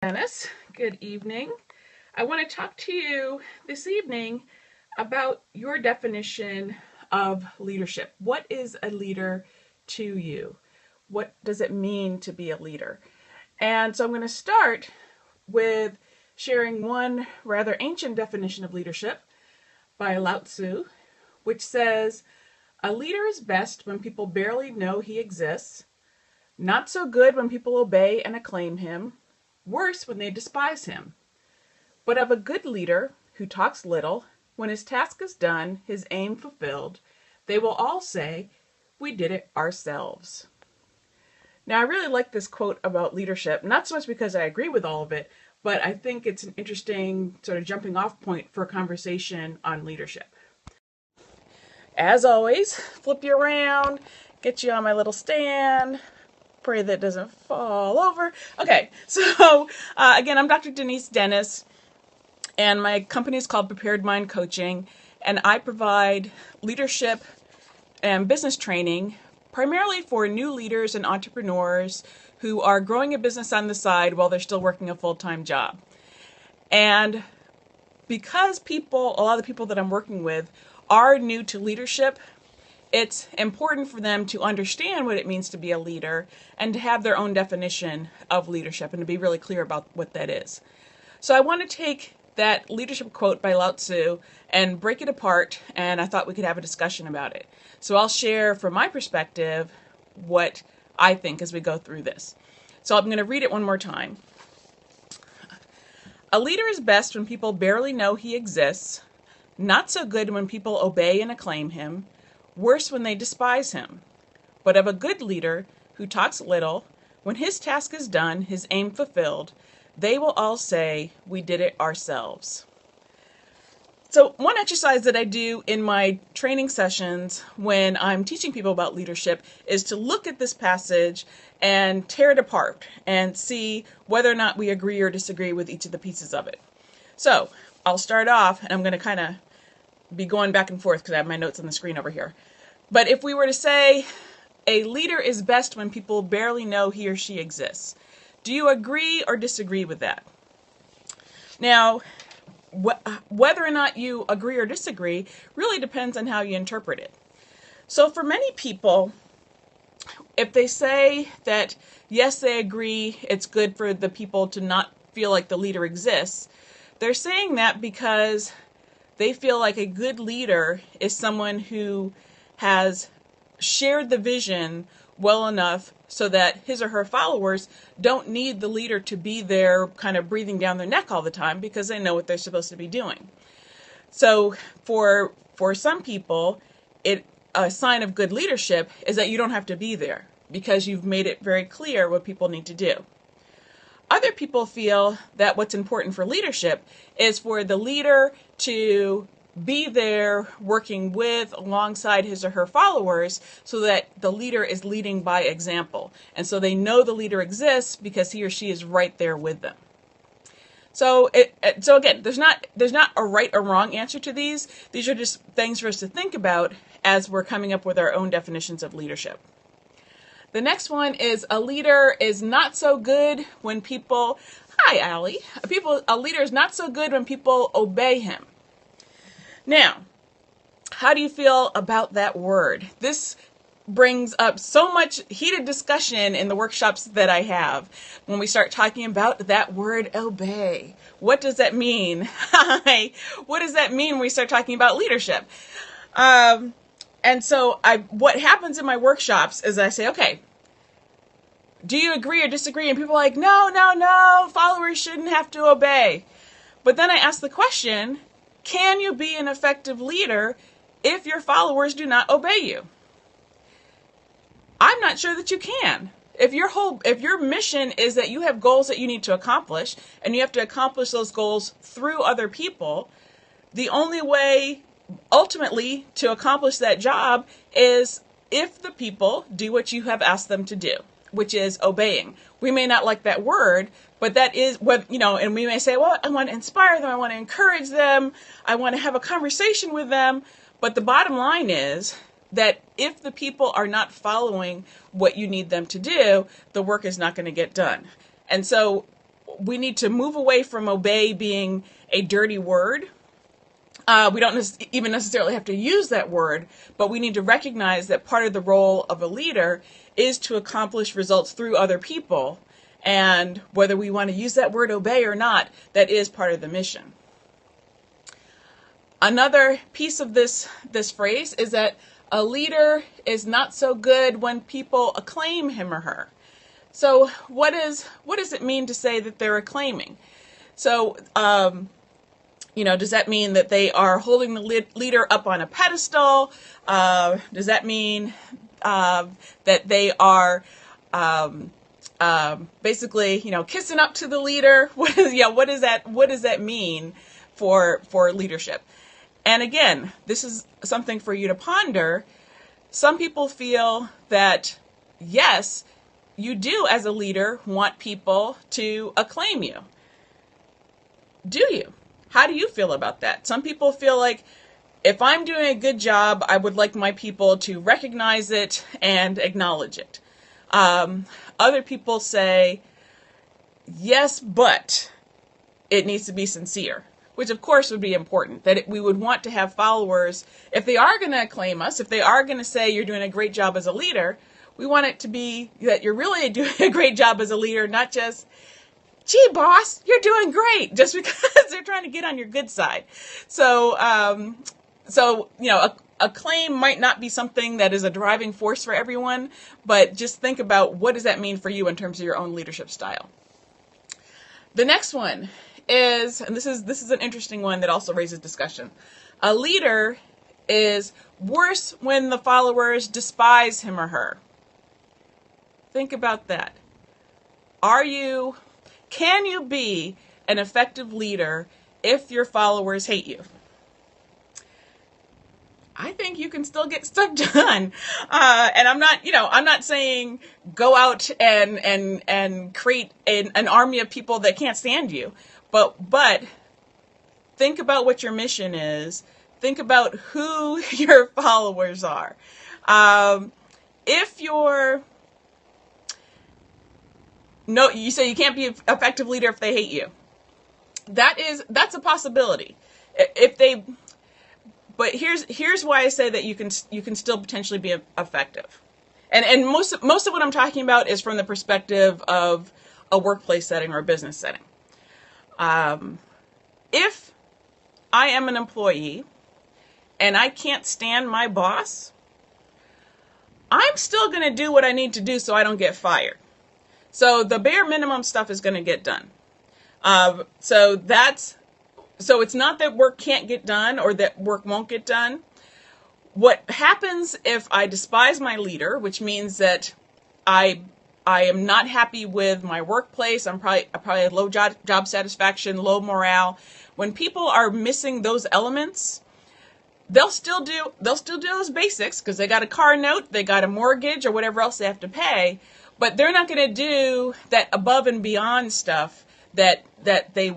Dennis. Good evening. I want to talk to you this evening about your definition of leadership. What is a leader to you? What does it mean to be a leader? And so I'm going to start with sharing one rather ancient definition of leadership by Lao Tzu, which says, "A leader is best when people barely know he exists, not so good when people obey and acclaim him, worse when they despise him. But of a good leader who talks little, when his task is done, his aim fulfilled, they will all say, 'We did it ourselves.'" Now, I really like this quote about leadership, not so much because I agree with all of it, but I think it's an interesting sort of jumping off point for a conversation on leadership. As always, flip you around, get you on my little stand, pray that it doesn't fall over. Okay, so again, I'm Dr. Denise Dennis, and my company is called Prepared Mind Coaching, and I provide leadership and business training primarily for new leaders and entrepreneurs who are growing a business on the side while they're still working a full-time job. And because a lot of the people that I'm working with are new to leadership, it's important for them to understand what it means to be a leader and to have their own definition of leadership and to be really clear about what that is. So I want to take that leadership quote by Lao Tzu and break it apart, and I thought we could have a discussion about it. So I'll share from my perspective what I think as we go through this. So I'm going to read it one more time. "A leader is best when people barely know he exists, not so good when people obey and acclaim him, worse when they despise him. But of a good leader who talks little, when his task is done, his aim fulfilled, they will all say, 'We did it ourselves.'" So one exercise that I do in my training sessions when I'm teaching people about leadership is to look at this passage and tear it apart and see whether or not we agree or disagree with each of the pieces of it. So I'll start off, and I'm going to kind of be going back and forth because I have my notes on the screen over here. But if we were to say a leader is best when people barely know he or she exists, do you agree or disagree with that? Now, whether or not you agree or disagree really depends on how you interpret it. So for many people, if they say that, yes, they agree it's good for the people to not feel like the leader exists, they're saying that because they feel like a good leader is someone who has shared the vision well enough so that his or her followers don't need the leader to be there kind of breathing down their neck all the time because they know what they're supposed to be doing. So for some people, a sign of good leadership is that you don't have to be there because you've made it very clear what people need to do. Other people feel that what's important for leadership is for the leader to be there working with alongside his or her followers so that the leader is leading by example. And so they know the leader exists because he or she is right there with them. So again, there's not a right or wrong answer to these. These are just things for us to think about as we're coming up with our own definitions of leadership. The next one is a leader is not so good when people, hi Allie, a leader is not so good when people obey him. Now, how do you feel about that word? This brings up so much heated discussion in the workshops that I have when we start talking about that word obey. What does that mean? What does that mean when we start talking about leadership? And so what happens in my workshops is I say, okay, do you agree or disagree? And people are like, no, followers shouldn't have to obey. But then I ask the question, can you be an effective leader if your followers do not obey you? I'm not sure that you can. If your mission is that you have goals that you need to accomplish, and you have to accomplish those goals through other people, the only way ultimately to accomplish that job is if the people do what you have asked them to do, which is obeying. We may not like that word, but that is what, and we may say, well, I want to inspire them. I want to encourage them. I want to have a conversation with them. But the bottom line is that if the people are not following what you need them to do, the work is not going to get done. And so we need to move away from obey being a dirty word. We don't even necessarily have to use that word, but we need to recognize that part of the role of a leader is to accomplish results through other people. And whether we want to use that word obey or not, that is part of the mission. Another piece of this phrase is that a leader is not so good when people acclaim him or her. So what does it mean to say that they're acclaiming? So, does that mean that they are holding the leader up on a pedestal? Does that mean that they are basically, kissing up to the leader? What does that mean for leadership? And again, this is something for you to ponder. Some people feel that, yes, you do as a leader want people to acclaim you. Do you? How do you feel about that? Some people feel like, if I'm doing a good job, I would like my people to recognize it and acknowledge it. Other people say, yes, but it needs to be sincere, which of course would be important, that we would want to have followers. If they are going to acclaim us, if they are going to say you're doing a great job as a leader, we want it to be that you're really doing a great job as a leader, not just, gee, boss, you're doing great, just because they're trying to get on your good side. So, acclaim might not be something that is a driving force for everyone, but just think about, what does that mean for you in terms of your own leadership style? The next one is, and this is an interesting one that also raises discussion. A leader is worse when the followers despise him or her. Think about that. Can you be an effective leader if your followers hate you? I think you can still get stuff done. And I'm not saying go out and create an army of people that can't stand you. But think about what your mission is. Think about who your followers are. You say you can't be an effective leader if they hate you. That's a possibility. But here's why I say that you can still potentially be effective. And most of what I'm talking about is from the perspective of a workplace setting or a business setting. If I am an employee and I can't stand my boss, I'm still going to do what I need to do so I don't get fired. So the bare minimum stuff is going to get done. So it's not that work can't get done or that work won't get done. What happens if I despise my leader, which means that I am not happy with my workplace, I probably have low job satisfaction, low morale. When people are missing those elements, they'll still do those basics because they got a car note, they got a mortgage, or whatever else they have to pay, but they're not going to do that above and beyond stuff that they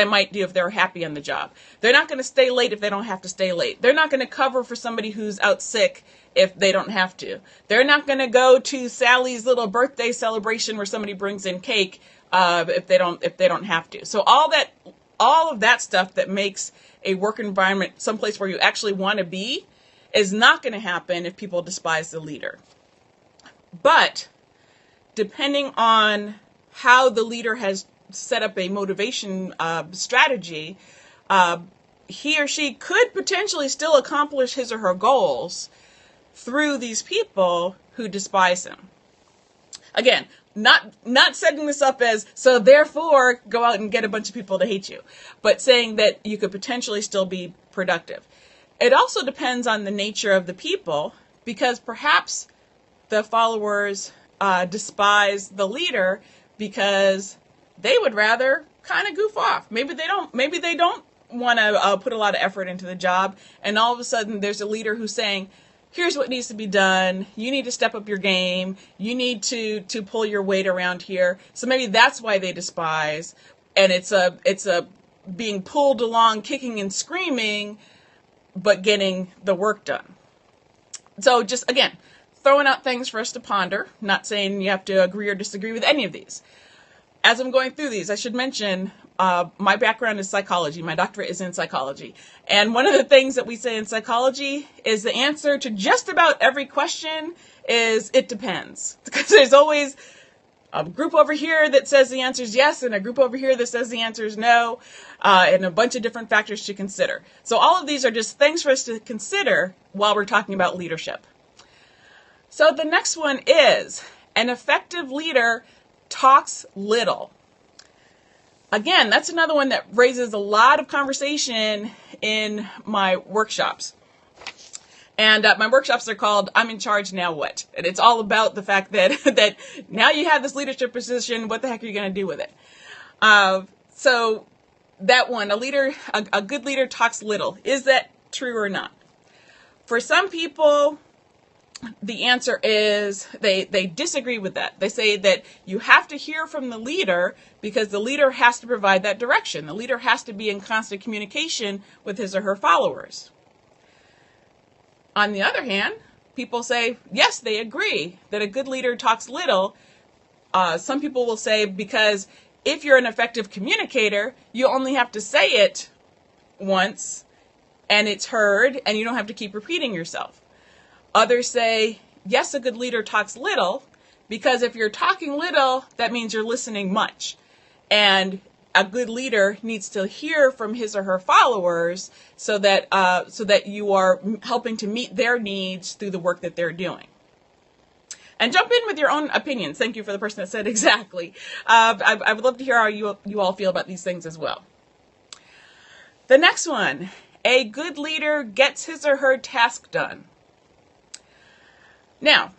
might do if they're happy on the job. They're not going to stay late if they don't have to stay late. They're not going to cover for somebody who's out sick if they don't have to. They're not going to go to Sally's little birthday celebration where somebody brings in cake if they don't have to. So all of that stuff that makes a work environment someplace where you actually want to be is not going to happen if people despise the leader. But depending on how the leader has set up a motivation strategy, he or she could potentially still accomplish his or her goals through these people who despise him. Again, not setting this up as, so therefore go out and get a bunch of people to hate you, but saying that you could potentially still be productive. It also depends on the nature of the people, because perhaps the followers despise the leader because they would rather kind of goof off. Maybe they don't want to put a lot of effort into the job, and all of a sudden there's a leader who's saying, here's what needs to be done. You need to step up your game. You need to pull your weight around here. So maybe that's why they despise, and it's a being pulled along, kicking and screaming, but getting the work done. So just, again, throwing out things for us to ponder, not saying you have to agree or disagree with any of these. as I'm going through these, I should mention my background is psychology. My doctorate is in psychology. And one of the things that we say in psychology is the answer to just about every question is it depends. Because there's always a group over here that says the answer is yes, and a group over here that says the answer is no, and a bunch of different factors to consider. So all of these are just things for us to consider while we're talking about leadership. So the next one is, an effective leader talks little. Again, that's another one that raises a lot of conversation in my workshops. And my workshops are called I'm in charge, now what? And it's all about the fact that that now you have this leadership position, what the heck are you going to do with it? So that one, a good leader talks little. Is that true or not? For some people, the answer is they disagree with that. They say that you have to hear from the leader because the leader has to provide that direction. The leader has to be in constant communication with his or her followers. On the other hand, people say, yes, they agree that a good leader talks little. Some people will say because if you're an effective communicator, you only have to say it once and it's heard and you don't have to keep repeating yourself. Others say, yes, a good leader talks little because if you're talking little, that means you're listening much. And a good leader needs to hear from his or her followers so that you are helping to meet their needs through the work that they're doing. And jump in with your own opinions. Thank you for the person that said exactly. I would love to hear how you all feel about these things as well. The next one, a good leader gets his or her task done. Now,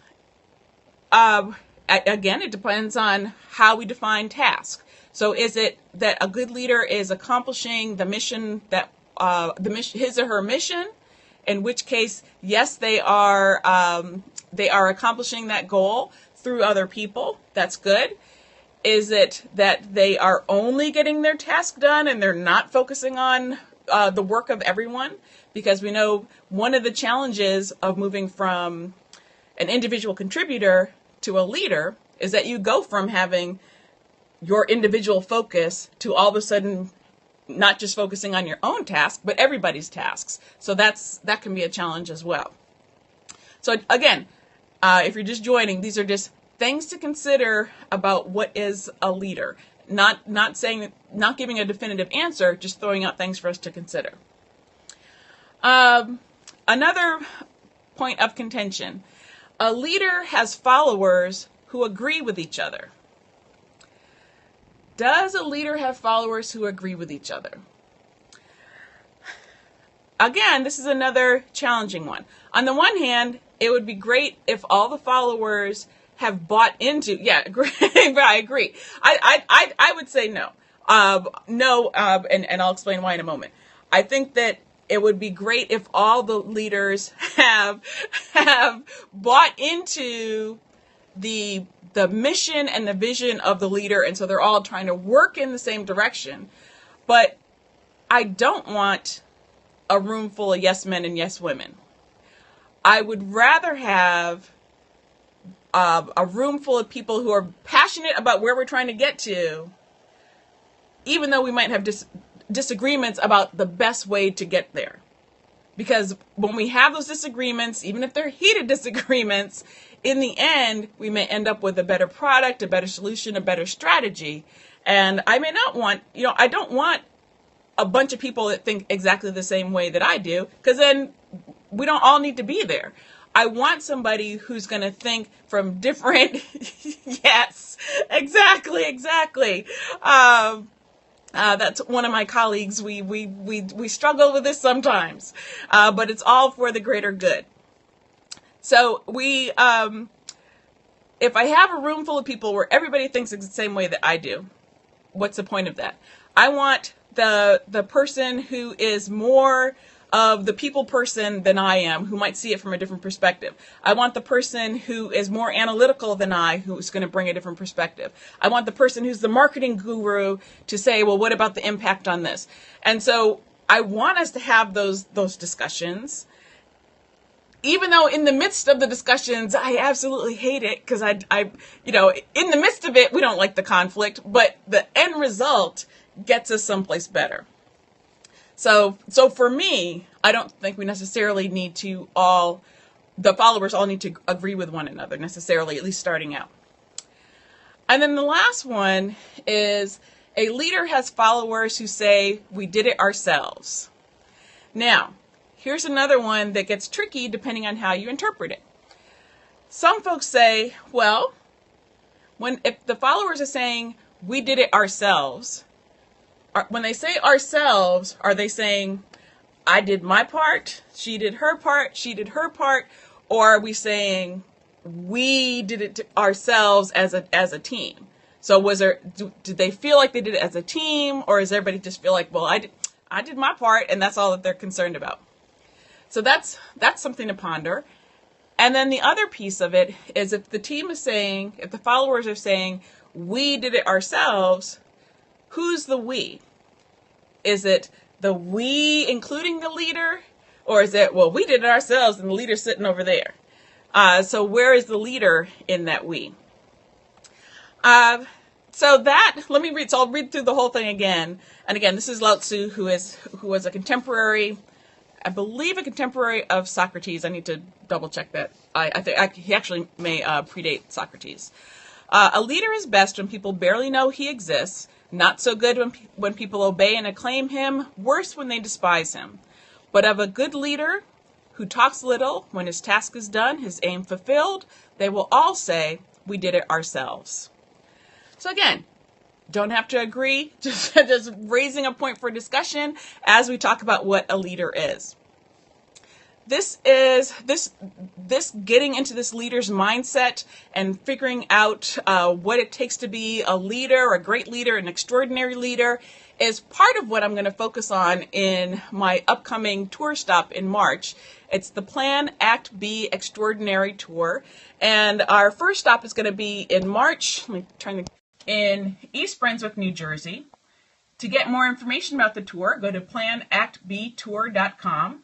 again, it depends on how we define task. So is it that a good leader is accomplishing the mission that his or her mission, in which case, yes, they are accomplishing that goal through other people. That's good. Is it that they are only getting their task done and they're not focusing on the work of everyone? Because we know one of the challenges of moving from an individual contributor to a leader is that you go from having your individual focus to all of a sudden not just focusing on your own task, but everybody's tasks. So that can be a challenge as well. So again, if you're just joining, these are just things to consider about what is a leader. Not giving a definitive answer, just throwing out things for us to consider. Another point of contention. A leader has followers who agree with each other. Does a leader have followers who agree with each other? Again, this is another challenging one. On the one hand, it would be great if all the followers have bought into, I agree. I would say no. And I'll explain why in a moment. I think that it would be great if all the leaders have bought into the mission and the vision of the leader, and so they're all trying to work in the same direction. But I don't want a room full of yes men and yes women. I would rather have a room full of people who are passionate about where we're trying to get to, even though we might have disagreements about the best way to get there. Because when we have those disagreements, even if they're heated disagreements, in the end, we may end up with a better product, a better solution, a better strategy. And I may not want, I don't want a bunch of people that think exactly the same way that I do, because then we don't all need to be there. I want somebody who's going to think from different, yes, exactly. That's one of my colleagues. We struggle with this sometimes, but it's all for the greater good. So if I have a room full of people where everybody thinks the same way that I do, what's the point of that? I want the person who is more of the people person than I am, who might see it from a different perspective. I want the person who is more analytical than I, who's going to bring a different perspective. I want the person who's the marketing guru to say, well, what about the impact on this? And so I want us to have those discussions. even though in the midst of the discussions, I absolutely hate it because in the midst of it, we don't like the conflict, but the end result gets us someplace better. So for me, I don't think we necessarily need to the followers all need to agree with one another necessarily, at least starting out. And then the last one is a leader has followers who say, we did it ourselves. Now, here's another one that gets tricky depending on how you interpret it. Some folks say, well, if the followers are saying, we did it ourselves, when they say ourselves, are they saying, I did my part, she did her part, she did her part, or are we saying, we did it ourselves as a team? So did they feel like they did it as a team, or does everybody just feel like, well, I did my part, and that's all that they're concerned about? So that's something to ponder. And then the other piece of it is if the followers are saying, we did it ourselves, who's the we? Is it the we including the leader? Or is it, well, we did it ourselves and the leader's sitting over there? So where is the leader in that we? Let me read. So I'll read through the whole thing again. And again, this is Lao Tzu, who was a contemporary, I believe a contemporary of Socrates. I need to double check that. I think he actually may predate Socrates. A leader is best when people barely know he exists. Not so good when people obey and acclaim him. Worse when they despise him. But of a good leader who talks little, when his task is done, his aim fulfilled, they will all say, we did it ourselves. So again, don't have to agree, just raising a point for discussion as we talk about what a leader is. This getting into this leader's mindset and figuring out what it takes to be a leader, a great leader, an extraordinary leader is part of what I'm going to focus on in my upcoming tour stop in March. It's the Plan Act B Extraordinary Tour. And our first stop is going to be in March, in East Brunswick, New Jersey. To get more information about the tour, go to planactbtour.com.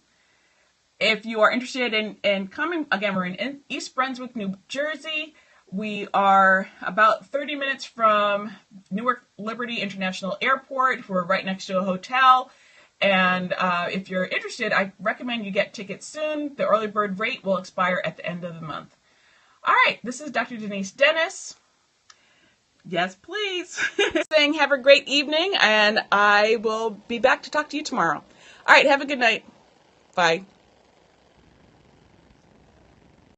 If you are interested in coming, again, we're in East Brunswick, New Jersey. We are about 30 minutes from Newark Liberty International Airport. We're right next to a hotel. And if you're interested, I recommend you get tickets soon. The early bird rate will expire at the end of the month. All right, this is Dr. Denise Dennis. Yes, please. Saying have a great evening, and I will be back to talk to you tomorrow. All right, have a good night. Bye.